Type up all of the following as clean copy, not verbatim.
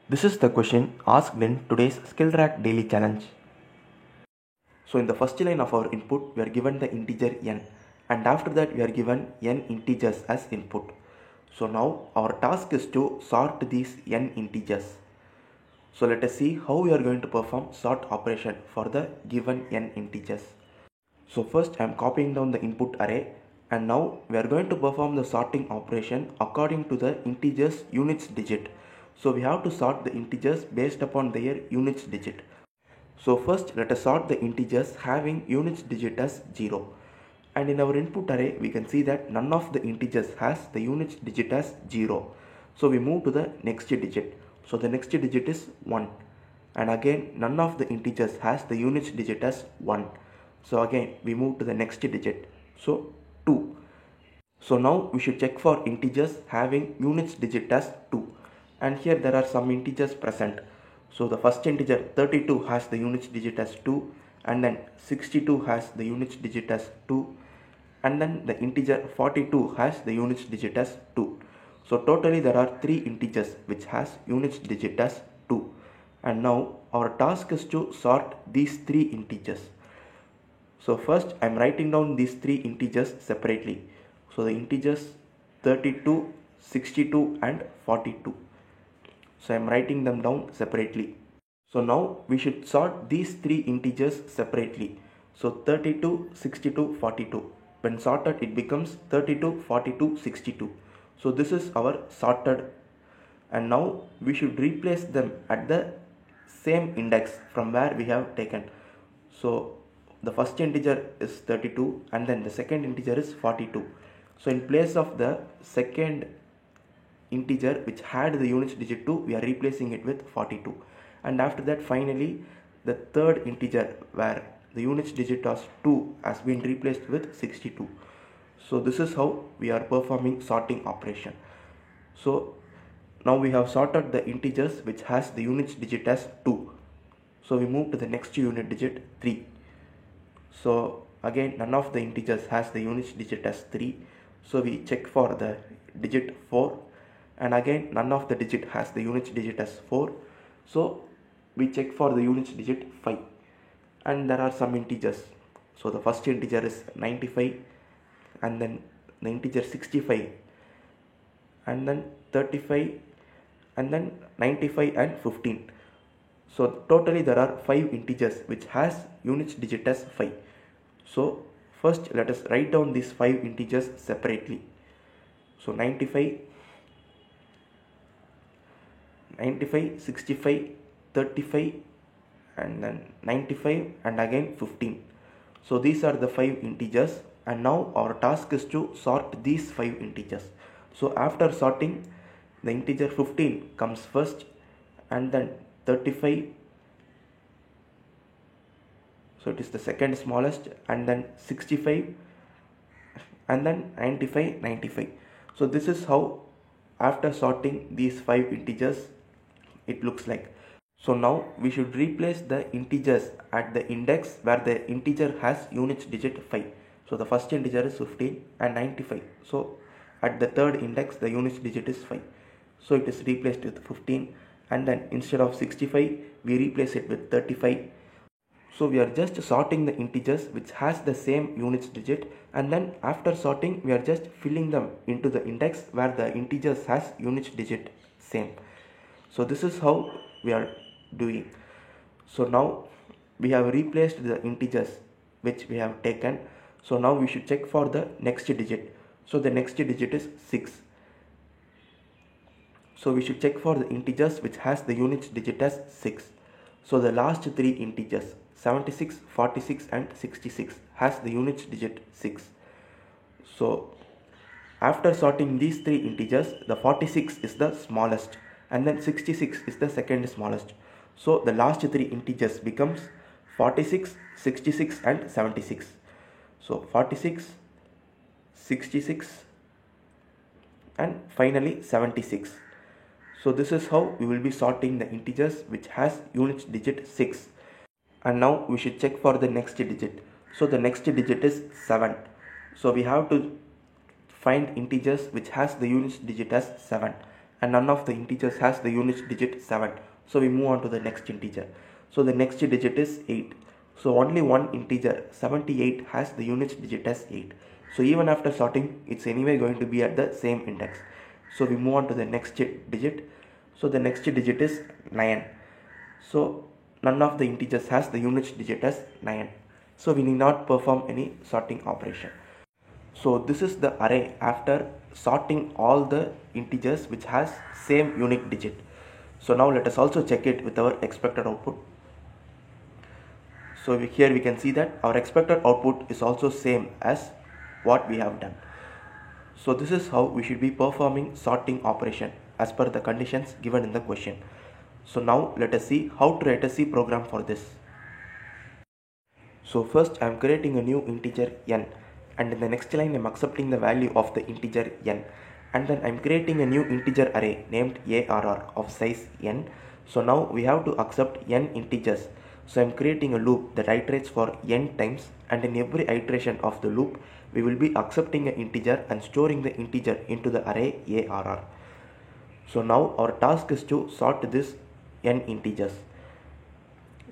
This is the question asked in today's SkillTrack Daily Challenge. So in the first line of our input, we are given the integer n, and after that we are given n integers as input. So now our task is to sort these n integers. So let us see how we are going to perform sort operation for the given n integers. So first I am copying down the input array, and now we are going to perform the sorting operation according to the integers units digit. So we have to sort the integers based upon their units digit. So first let us sort the integers having units digit as 0. And in our input array we can see that none of the integers has the units digit as 0. So we move to the next digit. So the next digit is 1. And again none of the integers has the units digit as 1. So again we move to the next digit. So 2. So now we should check for integers having units digit as 2. And here there are some integers present. So the first integer 32 has the units digit as 2, and then 62 has the units digit as 2, and then the integer 42 has the units digit as 2. So totally there are 3 integers which has units digit as 2. And now our task is to sort these 3 integers. So first I am writing down these 3 integers separately. So the integers 32, 62 and 42. So I am writing them down separately. So now we should sort these 3 integers separately. So 32, 62, 42. When sorted it becomes 32, 42, 62. So this is our sorted, and now we should replace them at the same index from where we have taken. So the first integer is 32 and then the second integer is 42. So in place of the second integer which had the units digit 2, we are replacing it with 42. And after that finally the third integer where the units digit was 2 has been replaced with 62. So this is how we are performing sorting operation. So now we have sorted the integers which has the units digit as 2. So we move to the next unit digit 3. So again none of the integers has the units digit as 3. So we check for the digit 4, and again none of the digit has the units digit as 4. So we check for the units digit 5, and there are some integers. So the first integer is 95, and then the integer 65, and then 35, and then 95 and 15. So totally there are 5 integers which has units digit as 5. So first let us write down these 5 integers separately. So 95, 65, 35, and then 95 and again 15. So these are the 5 integers, and now our task is to sort these 5 integers. So after sorting, the integer 15 comes first, and then 35, so it is the second smallest, and then 65, and then 95, 95. So this is how after sorting these 5 integers it looks like. So now we should replace the integers at the index where the integer has units digit 5. So the first integer is 15 and 95. So at the third index the units digit is 5. So it is replaced with 15, and then instead of 65 we replace it with 35. So we are just sorting the integers which has the same units digit, and then after sorting we are just filling them into the index where the integers has units digit same. So this is how we are doing. So now we have replaced the integers which we have taken. So now we should check for the next digit. So the next digit is 6. So we should check for the integers which has the units digit as 6. So the last 3 integers 76, 46 and 66 has the units digit 6. So after sorting these 3 integers, the 46 is the smallest, and then 66 is the second smallest. So the last 3 integers becomes 46, 66 and 76. So 46, 66 and finally 76. So this is how we will be sorting the integers which has units digit 6. And now we should check for the next digit. So the next digit is 7. So we have to find integers which has the units digit as 7. and none of the integers has the unit digit 7. So we move on to the next integer. So the next digit is 8. So only one integer 78 has the unit digit as 8. So even after sorting, it's anyway going to be at the same index. So we move on to the next digit. So the next digit is 9. So none of the integers has the unit digit as 9. So we need not perform any sorting operation. So this is the array after sorting all the integers which has same unique digit. So now let us also check it with our expected output. So here we can see that our expected output is also same as what we have done. So this is how we should be performing sorting operation as per the conditions given in the question. So now let us see how to write a C program for this. So first I am creating a new integer n, and in the next line I am accepting the value of the integer n, and then I am creating a new integer array named arr of size n. So now we have to accept n integers. So I am creating a loop that iterates for n times, and in every iteration of the loop we will be accepting an integer and storing the integer into the array arr. So now our task is to sort this n integers.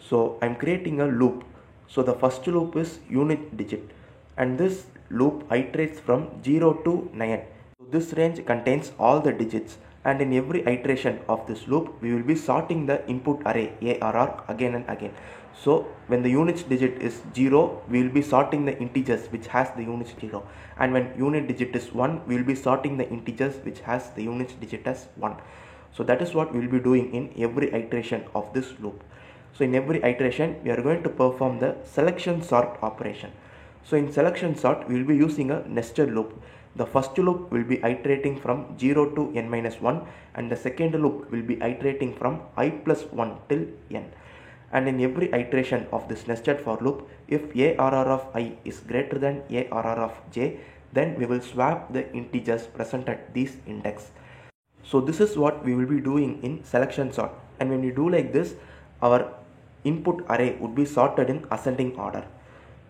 So I am creating a loop. So the first loop is unit digit, and this loop iterates from 0 to 9. So this range contains all the digits, and in every iteration of this loop we will be sorting the input array arr again and again. So when the unit digit is 0, we will be sorting the integers which has the unit 0, and when unit digit is 1, we will be sorting the integers which has the unit digit as 1. So that is what we will be doing in every iteration of this loop. So in every iteration we are going to perform the selection sort operation. So in selection sort we will be using a nested loop. The first loop will be iterating from 0 to n minus 1, and the second loop will be iterating from I plus 1 till n. And in every iteration of this nested for loop, if arr of I is greater than arr of j, then we will swap the integers present at these index. So this is what we will be doing in selection sort, and when we do like this, our input array would be sorted in ascending order.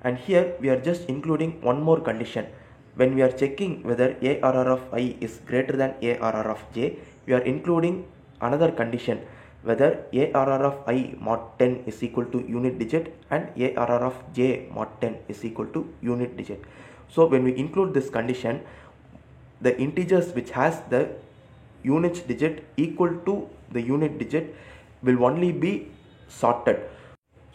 And here we are just including one more condition. When we are checking whether arr of I is greater than arr of j, we are including another condition, whether arr of I mod 10 is equal to unit digit and arr of j mod 10 is equal to unit digit. So when we include this condition, the integers which has the unit digit equal to the unit digit will only be sorted.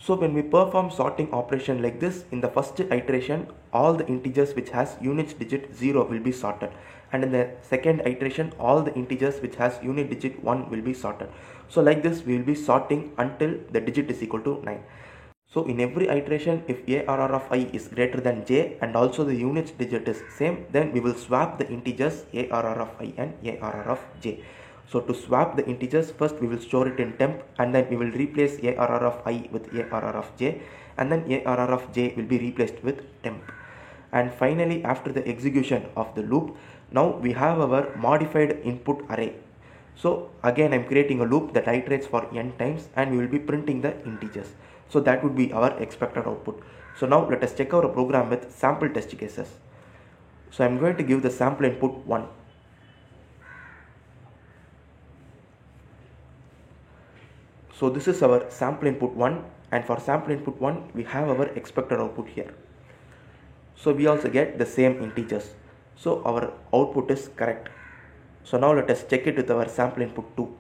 So when we perform sorting operation like this, in the first iteration all the integers which has unit digit 0 will be sorted, and in the second iteration all the integers which has unit digit 1 will be sorted. So like this we will be sorting until the digit is equal to 9. So in every iteration, if arr of I is greater than j and also the unit digit is same, then we will swap the integers arr of I and arr of j. So to swap the integers, first we will store it in temp, and then we will replace arr of I with arr of j, and then arr of j will be replaced with temp. And finally, after the execution of the loop, now we have our modified input array. So again I am creating a loop that iterates for n times, and we will be printing the integers. So that would be our expected output. So now let us check our program with sample test cases. So I am going to give the sample input 1. So this is our sample input 1, and for sample input 1 we have our expected output here. So we also get the same integers. So our output is correct. So now let us check it with our sample input 2.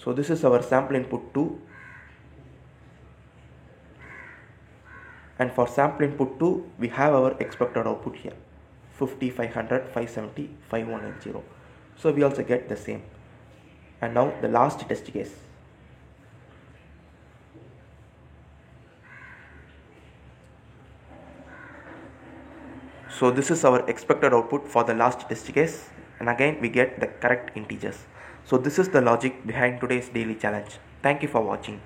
So this is our sample input 2, and for sample input 2 we have our expected output here 50, 500, 570, 5180. So we also get the same. And now the last test case. So this is our expected output for the last test case, and again we get the correct integers. So this is the logic behind today's daily challenge. Thank you for watching.